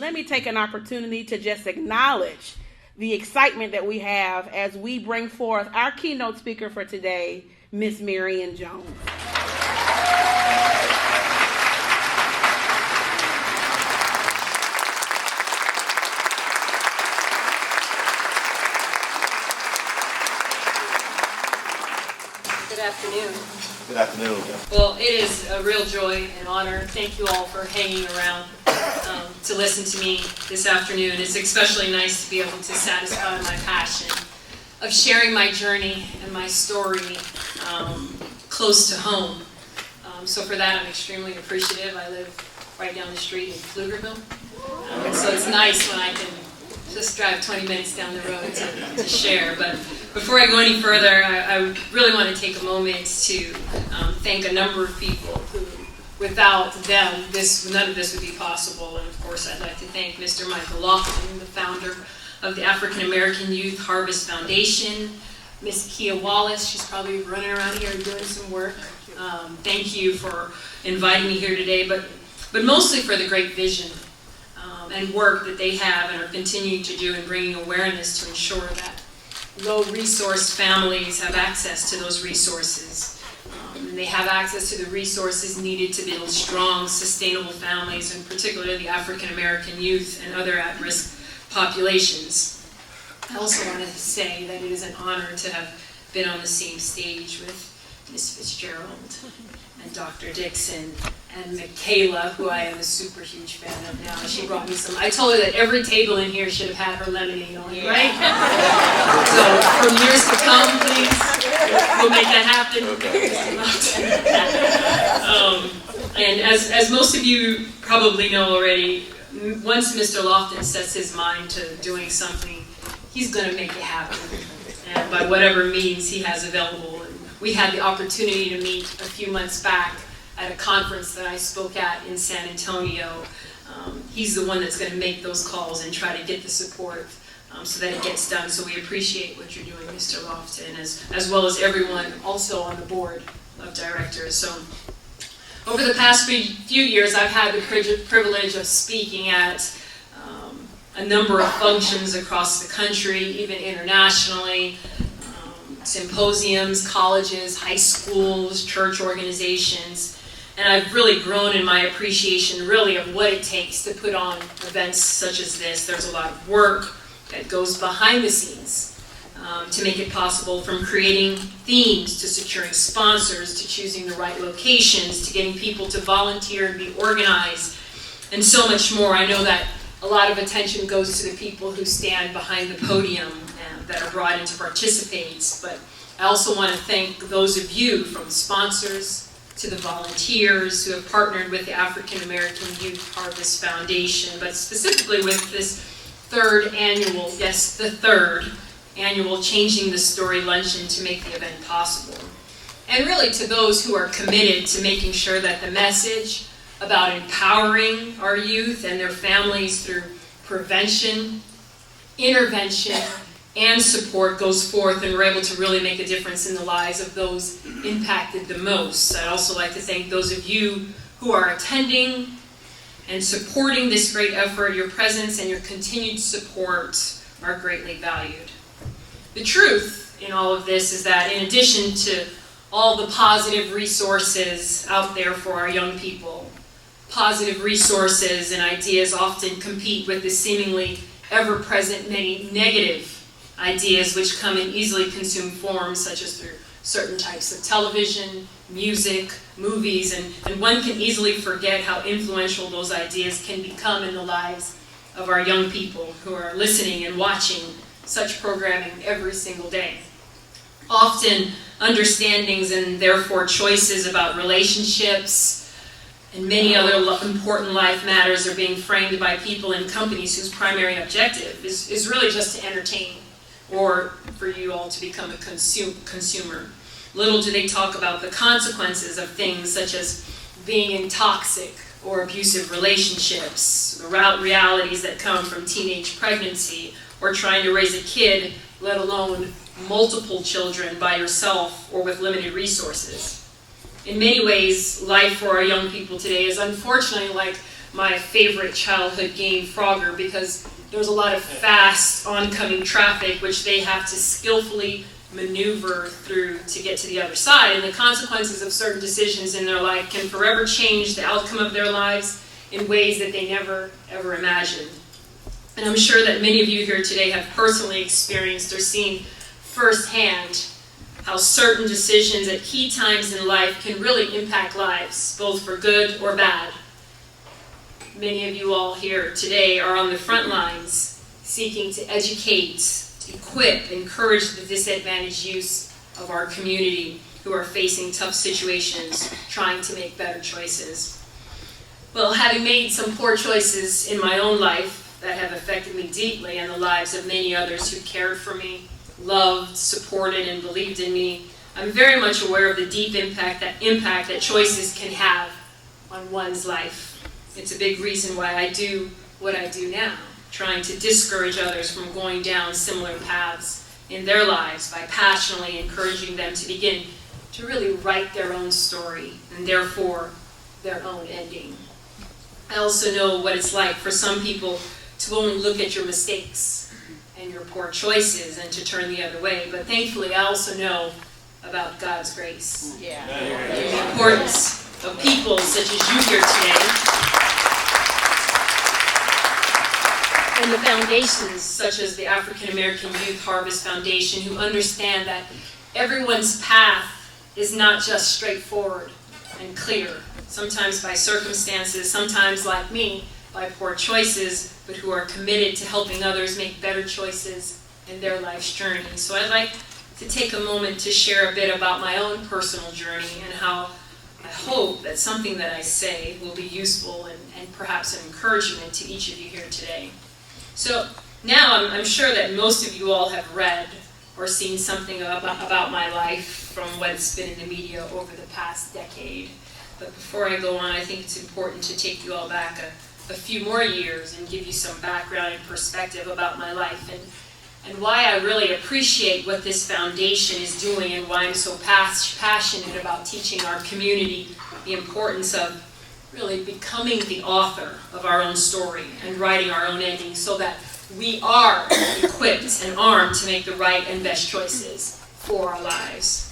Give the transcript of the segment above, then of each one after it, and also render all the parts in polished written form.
let me take an opportunity to just acknowledge the excitement that we have as we bring forth our keynote speaker for today, Miss Marion Jones. Good afternoon. Good afternoon. Well, it is a real joy and honor. Thank you all for hanging around to listen to me this afternoon. It's especially nice to be able to satisfy my passion of sharing my journey and my story close to home. So for that, I'm extremely appreciative. I live right down the street in Pflugerville. So it's nice when I can just drive 20 minutes down the road to share. But before I go any further, I really want to take a moment to thank a number of people who, without them, none of this would be possible. And of course, I'd like to thank Mr. Michael Lofton, the founder of the African American Youth Harvest Foundation, Miss Kia Wallace. She's probably running around here doing some work. Thank you for inviting me here today, but mostly for the great vision and work that they have and are continuing to do in bringing awareness to ensure that low-resource families have access to those resources. And they have access to the resources needed to build strong, sustainable families, and particularly the African American youth and other at-risk populations. I also want to say that it is an honor to have been on the same stage with Ms. Fitzgerald and Dr. Dixon and Michaela, who I am a super huge fan of now. She brought me some. I told her that every table in here should have had her lemonade on it, right? So for years to come, please, we'll make that happen. And as most of you probably know already, once Mr. Lofton sets his mind to doing something, he's going to make it happen. And by whatever means he has available. And we had the opportunity to meet a few months back at a conference that I spoke at in San Antonio. He's the one that's going to make those calls and try to get the support so that it gets done. So we appreciate what you're doing, Mr. Lofton, as well as everyone also on the board of directors. So over the past few years, I've had the privilege of speaking at a number of functions across the country, even internationally, symposiums, colleges, high schools, church organizations. And I've really grown in my appreciation really of what it takes to put on events such as this. There's a lot of work that goes behind the scenes to make it possible, from creating themes to securing sponsors to choosing the right locations to getting people to volunteer and be organized and so much more. I know that a lot of attention goes to the people who stand behind the podium that are brought in to participate, but I also want to thank those of you, from sponsors to the volunteers who have partnered with the African American Youth Harvest Foundation, but specifically with this third annual Changing the Story Luncheon to make the event possible. And really to those who are committed to making sure that the message about empowering our youth and their families through prevention, intervention, and support goes forth, and we're able to really make a difference in the lives of those impacted the most. I'd also like to thank those of you who are attending and supporting this great effort. Your presence and your continued support are greatly valued. The truth in all of this is that in addition to all the positive resources out there for our young people, positive resources and ideas often compete with the seemingly ever-present many negative ideas which come in easily consumed forms, such as through certain types of television, music, movies, and one can easily forget how influential those ideas can become in the lives of our young people who are listening and watching such programming every single day. Often understandings and therefore choices about relationships and many other important life matters are being framed by people and companies whose primary objective is really just to entertain, or for you all to become a consumer. Little do they talk about the consequences of things such as being in toxic or abusive relationships, the realities that come from teenage pregnancy, or trying to raise a kid, let alone multiple children by yourself or with limited resources. In many ways, life for our young people today is unfortunately like my favorite childhood game, Frogger, because there's a lot of fast oncoming traffic which they have to skillfully maneuver through to get to the other side, and the consequences of certain decisions in their life can forever change the outcome of their lives in ways that they never ever imagined. And I'm sure that many of you here today have personally experienced or seen firsthand how certain decisions at key times in life can really impact lives, both for good or bad. Many of you all here today are on the front lines, seeking to educate, equip, encourage the disadvantaged youth of our community who are facing tough situations, trying to make better choices. Well, having made some poor choices in my own life that have affected me deeply and the lives of many others who cared for me, loved, supported, and believed in me, I'm very much aware of the deep impact that choices can have on one's life. It's a big reason why I do what I do now, trying to discourage others from going down similar paths in their lives by passionately encouraging them to begin to really write their own story and therefore their own ending. I also know what it's like for some people to only look at your mistakes and your poor choices and to turn the other way, but thankfully I also know about God's grace. Yeah. And the importance of people such as you here today, and the foundations such as the African American Youth Harvest Foundation, who understand that everyone's path is not just straightforward and clear, sometimes by circumstances, sometimes like me, by poor choices, but who are committed to helping others make better choices in their life's journey. So I'd like to take a moment to share a bit about my own personal journey and how I hope that something that I say will be useful and perhaps an encouragement to each of you here today. So now I'm sure that most of you all have read or seen something about my life from what's been in the media over the past decade. But before I go on, I think it's important to take you all back a few more years and give you some background and perspective about my life and why I really appreciate what this foundation is doing and why I'm so passionate about teaching our community the importance of really becoming the author of our own story and writing our own ending so that we are equipped and armed to make the right and best choices for our lives.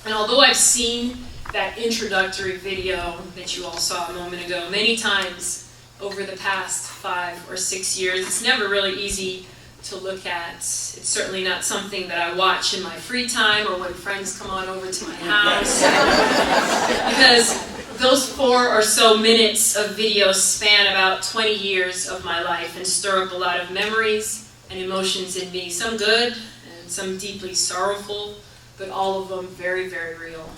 And although I've seen that introductory video that you all saw a moment ago many times over the past 5 or 6 years, it's never really easy to look at. It's certainly not something that I watch in my free time or when friends come on over to my house. Because those 4 or so minutes of video span about 20 years of my life and stir up a lot of memories and emotions in me, some good and some deeply sorrowful, but all of them very, very real.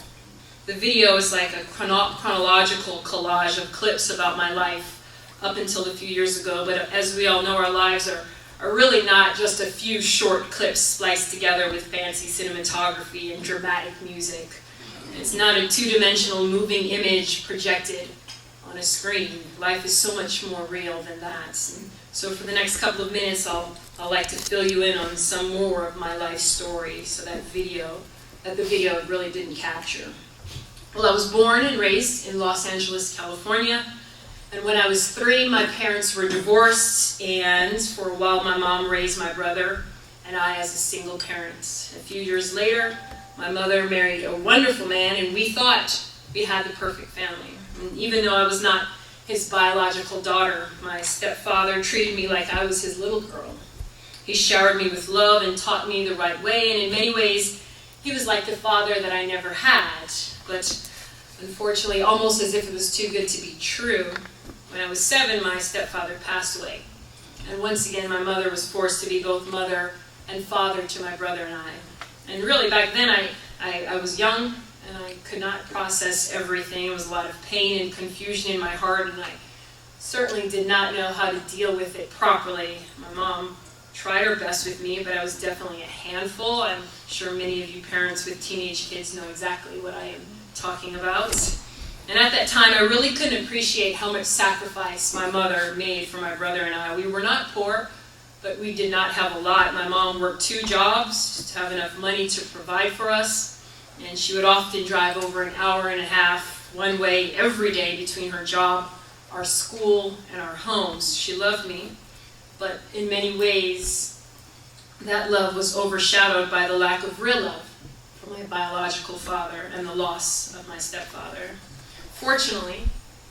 The video is like a chronological collage of clips about my life up until a few years ago, but as we all know, our lives are really not just a few short clips spliced together with fancy cinematography and dramatic music. It's not a two-dimensional moving image projected on a screen. Life is so much more real than that. And so for the next couple of minutes, I'll like to fill you in on some more of my life story so that the video really didn't capture. Well, I was born and raised in Los Angeles, California. And when I was 3, my parents were divorced, and for a while my mom raised my brother and I as a single parent. A few years later, my mother married a wonderful man, and we thought we had the perfect family. And even though I was not his biological daughter, my stepfather treated me like I was his little girl. He showered me with love and taught me the right way, and in many ways, he was like the father that I never had. But unfortunately, almost as if it was too good to be true, when I was 7, my stepfather passed away. And once again, my mother was forced to be both mother and father to my brother and I. And really, back then, I was young, and I could not process everything. There was a lot of pain and confusion in my heart, and I certainly did not know how to deal with it properly. My mom tried her best with me, but I was definitely a handful. I'm sure many of you parents with teenage kids know exactly what I am talking about. And at that time, I really couldn't appreciate how much sacrifice my mother made for my brother and I. We were not poor, but we did not have a lot. My mom worked 2 jobs to have enough money to provide for us, and she would often drive over an hour and a half one way every day between her job our school, and our homes. She loved me, but in many ways, that love was overshadowed by the lack of real love from my biological father and the loss of my stepfather. Fortunately,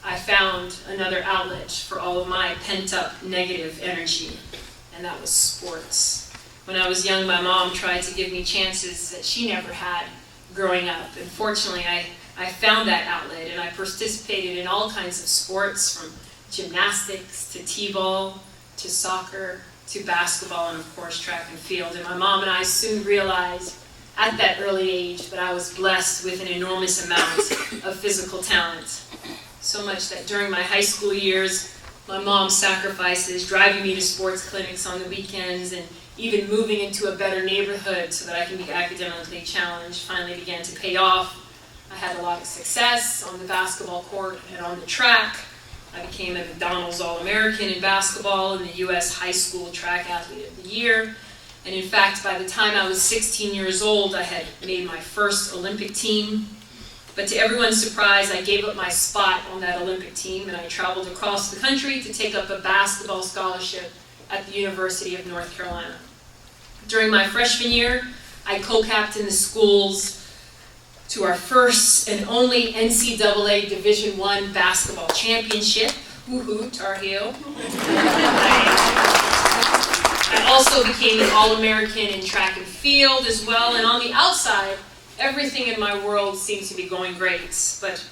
I found another outlet for all of my pent-up negative energy, and that was sports. When I was young, my mom tried to give me chances that she never had growing up, and fortunately, I found that outlet, and I participated in all kinds of sports, from gymnastics to t-ball to soccer to basketball, and of course track and field. And my mom and I soon realized at that early age that I was blessed with an enormous amount of physical talent. So much that during my high school years, my mom's sacrifices, driving me to sports clinics on the weekends, and even moving into a better neighborhood so that I can be academically challenged, finally began to pay off. I had a lot of success on the basketball court and on the track. I became a McDonald's All-American in basketball and the U.S. High School Track Athlete of the Year. And in fact, by the time I was 16 years old, I had made my first Olympic team. But to everyone's surprise, I gave up my spot on that Olympic team, and I traveled across the country to take up a basketball scholarship at the University of North Carolina. During my freshman year, I co-captained the schools to our first and only NCAA Division I basketball championship. Woohoo, Tar Heel. I also became an All-American in track and field as well, and on the outside, everything in my world seemed to be going great, but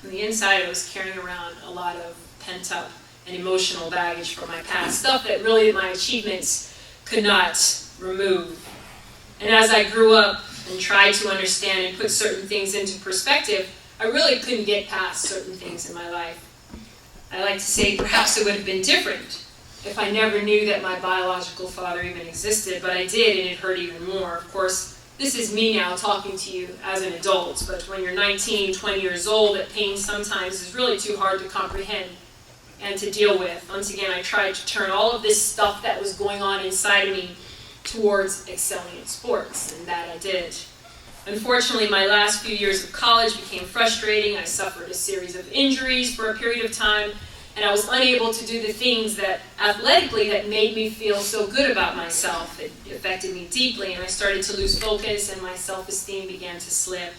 on the inside I was carrying around a lot of pent-up and emotional baggage from my past, stuff that really my achievements could not remove. And as I grew up and tried to understand and put certain things into perspective, I really couldn't get past certain things in my life. I like to say perhaps it would have been different if I never knew that my biological father even existed, but I did, and it hurt even more. Of course, this is me now talking to you as an adult, but when you're 19, 20 years old, that pain sometimes is really too hard to comprehend and to deal with. Once again, I tried to turn all of this stuff that was going on inside of me towards excelling in sports, and that I did. Unfortunately, my last few years of college became frustrating. I suffered a series of injuries for a period of time, and I was unable to do the things that athletically that made me feel so good about myself. It affected me deeply, and I started to lose focus, and my self-esteem began to slip.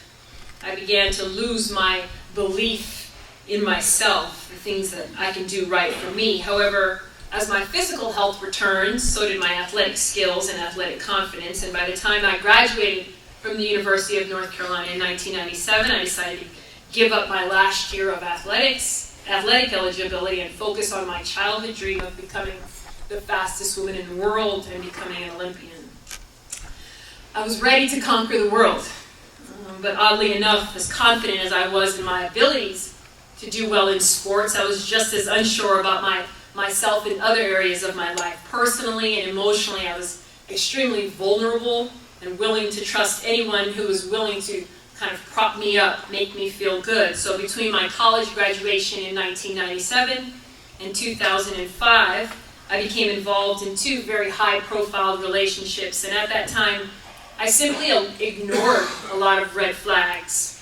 I began to lose my belief in myself, the things that I can do right for me. However, as my physical health returned, so did my athletic skills and athletic confidence, and by the time I graduated from the University of North Carolina in 1997, I decided to give up my last year of athletic eligibility and focus on my childhood dream of becoming the fastest woman in the world and becoming an Olympian. I was ready to conquer the world, but oddly enough, as confident as I was in my abilities to do well in sports, I was just as unsure about myself in other areas of my life. Personally and emotionally, I was extremely vulnerable and willing to trust anyone who was willing to kind of prop me up, make me feel good. So between my college graduation in 1997 and 2005, I became involved in two very high-profile relationships, and at that time, I simply ignored a lot of red flags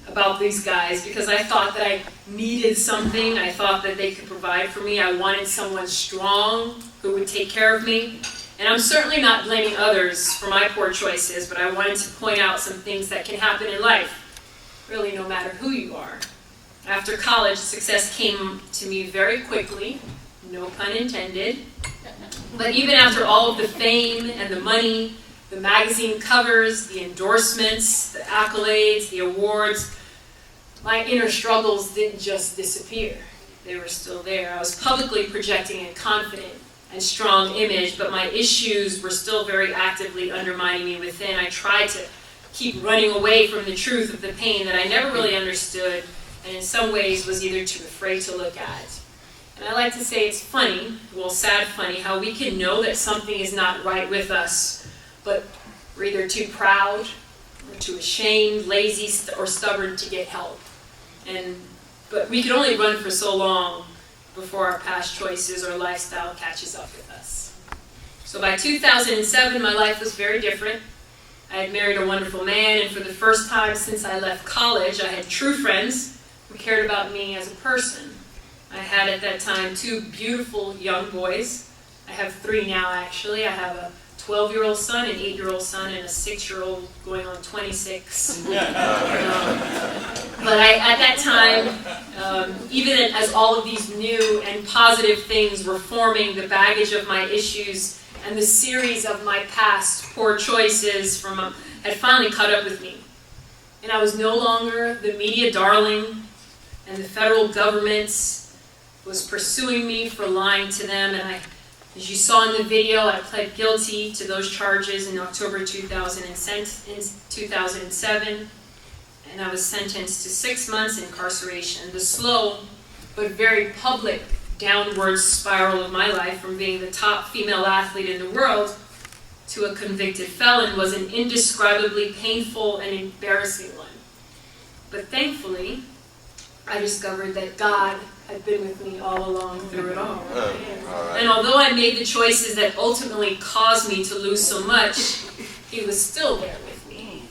about these guys because I thought that I needed something. I thought that they could provide for me. I wanted someone strong who would take care of me. And I'm certainly not blaming others for my poor choices, but I wanted to point out some things that can happen in life, really no matter who you are. After college, success came to me very quickly, no pun intended. But even after all of the fame and the money, the magazine covers, the endorsements, the accolades, the awards, my inner struggles didn't just disappear. They were still there. I was publicly projecting a confident and strong image, but my issues were still very actively undermining me within. I tried to keep running away from the truth of the pain that I never really understood, and in some ways was either too afraid to look at. And I like to say it's funny, well, sad funny, how we can know that something is not right with us, but we're either too proud or too ashamed, lazy, or stubborn to get help. But we can only run for so long before our past choices or lifestyle catches up with us. So by 2007, my life was very different. I had married a wonderful man, and for the first time since I left college, I had true friends who cared about me as a person. I had at that time 2 beautiful young boys. I have 3 now, actually. I have a 12-year-old son, an 8-year-old son, and a 6-year-old going on 26. But at that time, even as all of these new and positive things were forming, the baggage of my issues and the series of my past poor choices had finally caught up with me. And I was no longer the media darling, and the federal government was pursuing me for lying to them. And as you saw in the video, I pled guilty to those charges in October 2007, and I was sentenced to 6 months incarceration. The slow but very public downward spiral of my life from being the top female athlete in the world to a convicted felon was an indescribably painful and embarrassing one. But thankfully, I discovered that God had been with me all along through it all. And although I made the choices that ultimately caused me to lose so much, He was still there with me.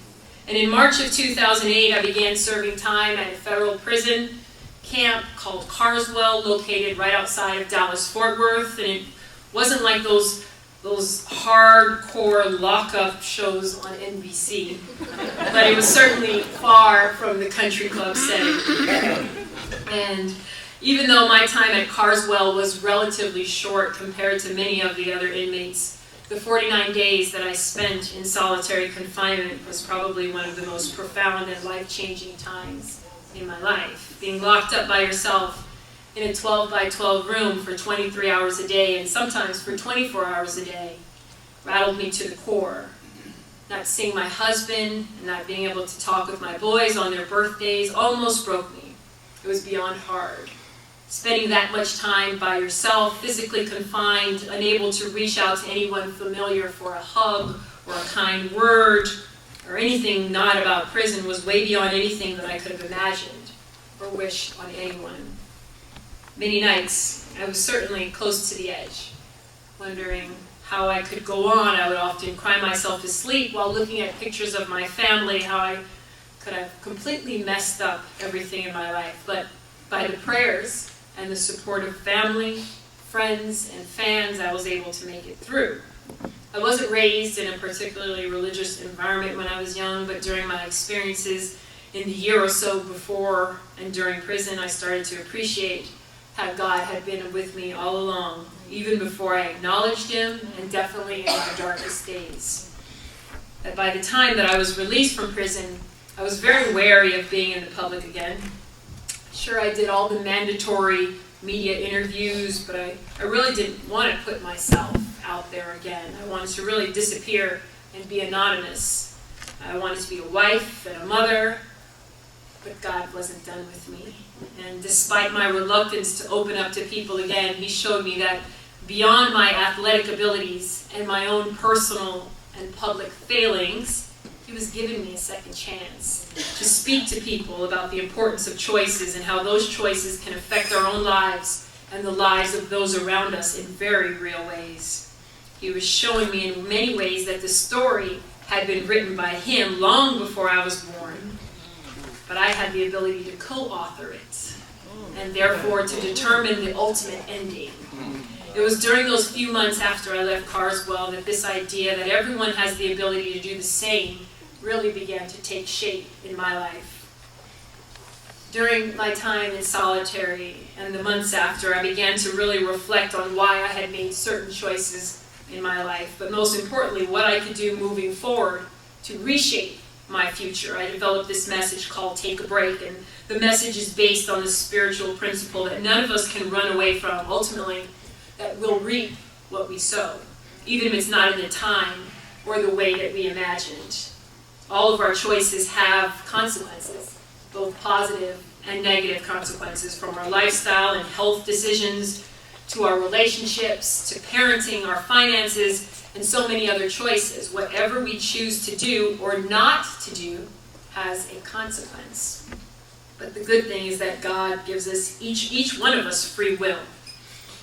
And in March of 2008, I began serving time at a federal prison camp called Carswell, located right outside of Dallas-Fort Worth. And it wasn't like those hardcore lockup shows on NBC, but it was certainly far from the country club setting. And even though my time at Carswell was relatively short compared to many of the other inmates, the 49 days that I spent in solitary confinement was probably one of the most profound and life-changing times in my life. Being locked up by yourself in a 12 by 12 room for 23 hours a day, and sometimes for 24 hours a day, rattled me to the core. Not seeing my husband and not being able to talk with my boys on their birthdays almost broke me. It was beyond hard. Spending that much time by yourself, physically confined, unable to reach out to anyone familiar for a hug or a kind word or anything not about prison was way beyond anything that I could have imagined or wished on anyone. Many nights, I was certainly close to the edge, wondering how I could go on. I would often cry myself to sleep while looking at pictures of my family, how I could have completely messed up everything in my life. But by the prayers and the support of family, friends, and fans, I was able to make it through. I wasn't raised in a particularly religious environment when I was young, but during my experiences in the year or so before and during prison, I started to appreciate how God had been with me all along, even before I acknowledged Him, and definitely in my darkest days. That by the time that I was released from prison, I was very wary of being in the public again. Sure, I did all the mandatory media interviews, but I really didn't want to put myself out there again. I wanted to really disappear and be anonymous. I wanted to be a wife and a mother, but God wasn't done with me. And despite my reluctance to open up to people again, He showed me that beyond my athletic abilities and my own personal and public failings, He was giving me a second chance to speak to people about the importance of choices and how those choices can affect our own lives and the lives of those around us in very real ways. He was showing me in many ways that the story had been written by Him long before I was born, but I had the ability to co-author it and therefore to determine the ultimate ending. It was during those few months after I left Carswell that this idea that everyone has the ability to do the same really began to take shape in my life. During my time in solitary and the months after, I began to really reflect on why I had made certain choices in my life, but most importantly, what I could do moving forward to reshape my future. I developed this message called Take a Break, and the message is based on the spiritual principle that none of us can run away from. Ultimately, that we'll reap what we sow, even if it's not in the time or the way that we imagined. All of our choices have consequences, both positive and negative consequences, from our lifestyle and health decisions to our relationships, to parenting, our finances, and so many other choices. Whatever we choose to do or not to do has a consequence. But the good thing is that God gives us, each one of us, free will.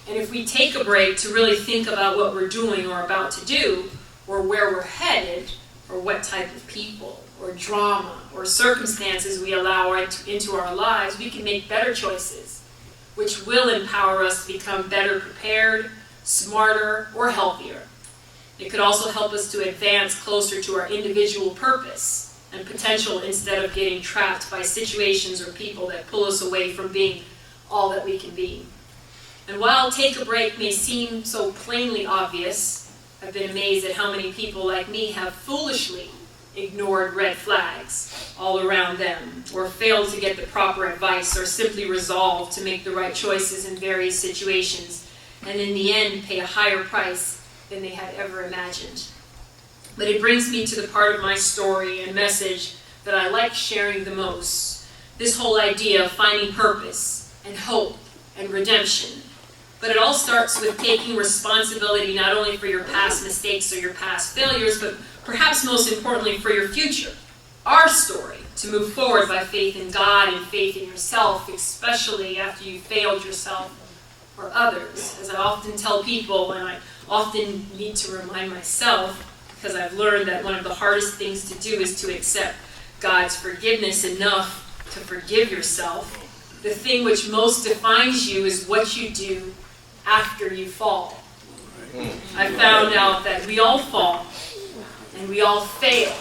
And if we take a break to really think about what we're doing or about to do, or where we're headed, or what type of people or drama or circumstances we allow into our lives, we can make better choices, which will empower us to become better prepared, smarter, or healthier. It could also help us to advance closer to our individual purpose and potential instead of getting trapped by situations or people that pull us away from being all that we can be. And while take a break may seem so plainly obvious, I've been amazed at how many people like me have foolishly ignored red flags all around them, or failed to get the proper advice, or simply resolved to make the right choices in various situations, and in the end pay a higher price than they had ever imagined. But it brings me to the part of my story and message that I like sharing the most, this whole idea of finding purpose and hope and redemption. But it all starts with taking responsibility not only for your past mistakes or your past failures, but perhaps most importantly for your future, our story, to move forward by faith in God and faith in yourself, especially after you've failed yourself or others. As I often tell people, and I often need to remind myself, because I've learned that one of the hardest things to do is to accept God's forgiveness enough to forgive yourself. The thing which most defines you is what you do after you fall. I found out that we all fall and we all fail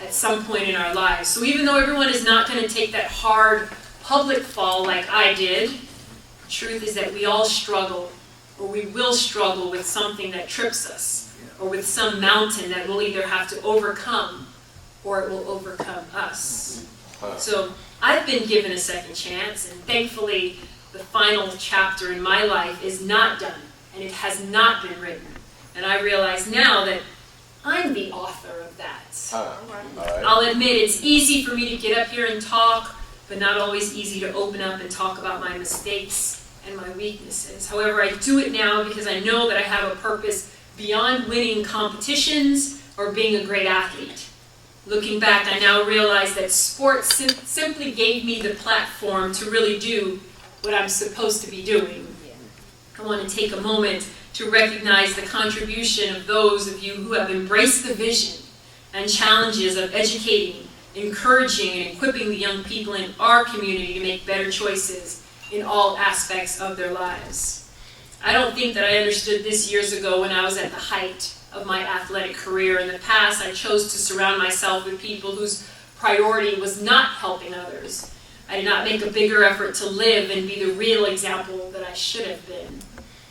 at some point in our lives. So even though everyone is not going to take that hard public fall like I did, the truth is that we all struggle, or we will struggle with something that trips us, or with some mountain that we'll either have to overcome or it will overcome us. So I've been given a second chance, and thankfully the final chapter in my life is not done, and it has not been written. And I realize now that I'm the author of that. I'll admit it's easy for me to get up here and talk, but not always easy to open up and talk about my mistakes and my weaknesses. However, I do it now because I know that I have a purpose beyond winning competitions or being a great athlete. Looking back, I now realize that sports simply gave me the platform to really do what I'm supposed to be doing. I want to take a moment to recognize the contribution of those of you who have embraced the vision and challenges of educating, encouraging, and equipping the young people in our community to make better choices in all aspects of their lives. I don't think that I understood this years ago when I was at the height of my athletic career. In the past, I chose to surround myself with people whose priority was not helping others. I did not make a bigger effort to live and be the real example that I should have been.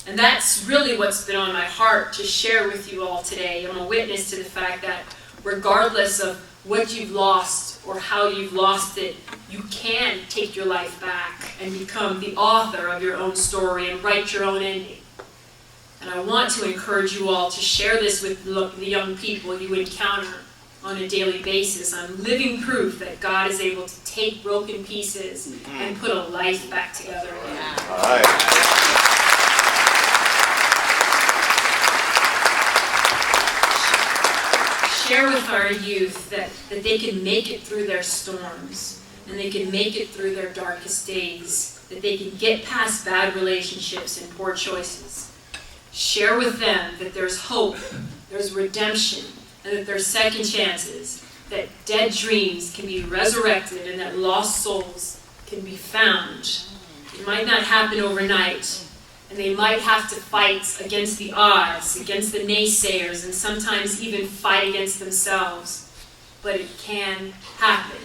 And that's really what's been on my heart to share with you all today. I'm a witness to the fact that regardless of what you've lost or how you've lost it, you can take your life back and become the author of your own story and write your own ending. And I want to encourage you all to share this with the young people you encounter on a daily basis. I'm living proof that God is able to take broken pieces and put a life back together again. All right. Share with our youth that they can make it through their storms, and they can make it through their darkest days, that they can get past bad relationships and poor choices. Share with them that there's hope, there's redemption, and that there's second chances, that dead dreams can be resurrected, and that lost souls can be found. It might not happen overnight, and they might have to fight against the odds, against the naysayers, and sometimes even fight against themselves. But it can happen.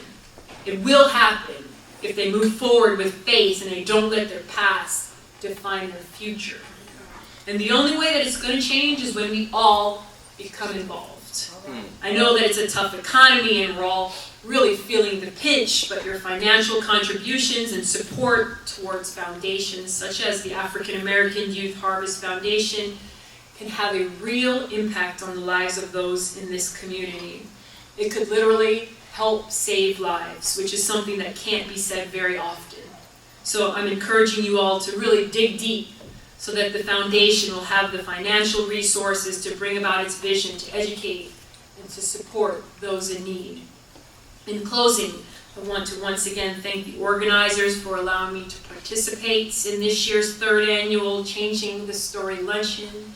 It will happen if they move forward with faith and they don't let their past define their future. And the only way that it's going to change is when we all become involved. I know that it's a tough economy and we're all really feeling the pinch, but your financial contributions and support towards foundations such as the African American Youth Harvest Foundation can have a real impact on the lives of those in this community. It could literally help save lives, which is something that can't be said very often. So I'm encouraging you all to really dig deep so that the foundation will have the financial resources to bring about its vision to educate and to support those in need. In closing, I want to once again thank the organizers for allowing me to participate in this year's third annual Changing the Story Luncheon.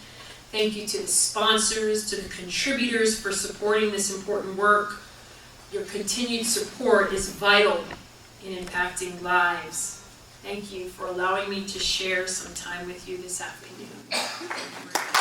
Thank you to the sponsors, to the contributors for supporting this important work. Your continued support is vital in impacting lives. Thank you for allowing me to share some time with you this afternoon.